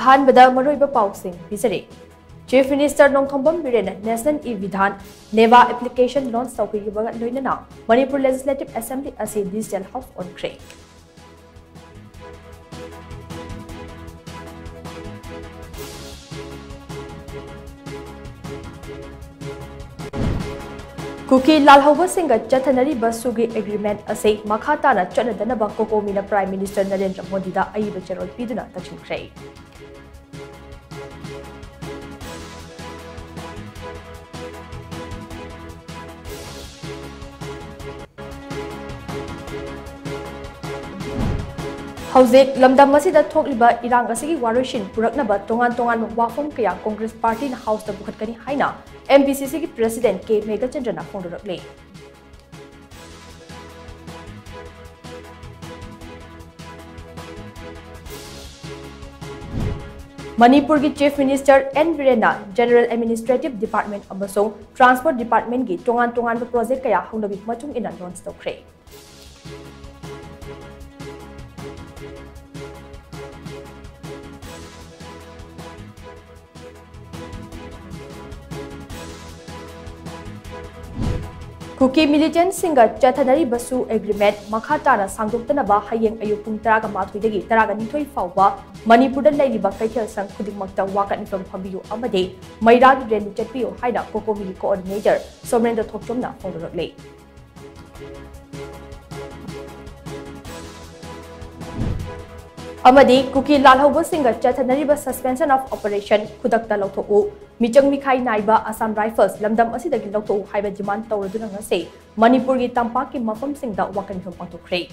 Ahanbada Maroiba Pausing, Visare. Chief Minister Nongthombam Biren, National E-Vidhan, NEVA application launch Saukiba Luinana, Manipur Legislative Assembly as a digital house on Cray. Kuki Lalhova Singa Chatanari Basugi agreement ase Makhatana Chanadanaba Kokomina Prime Minister Narendra Modi da Aiba Gerald Piduna Tachin Cray. Hauzik Lamdam Masida Tokliba Irang Asigi Warishin Puraknaba Tongan Wafum Kaya Congress Party in House the Bukhatkani Haina MPCC President K. Megachandra Fondorakle. Manipur ki Chief Minister N. Virena, General Administrative Department Amasong Transport Department ki Tongan project kaya Hondabi Matung in a non-stop Cray. Kuki militant singer Chatanari Basu agreement Makhatana Sangduktanaba Hayeng Ayupung Taraga Matwidagi Taraga Nitoi Fawa Manipur Lady Bakakel Sang Kudimakta Wakan from Pambiu Amade Mairag Ren Chatpio Haida Kokomi coordinator Somrenda Tokjomna Fondorakle. Amadi Kuki Lalhova singer Chatanariba suspension of operation Kudakta Loto Michang Mikai Naiba Assam Rifles Lamdam Asidagi Loto Haiba Jiman Tauradunanga say Manipur Tampaki Mafam Singda Wakan from Pantokre.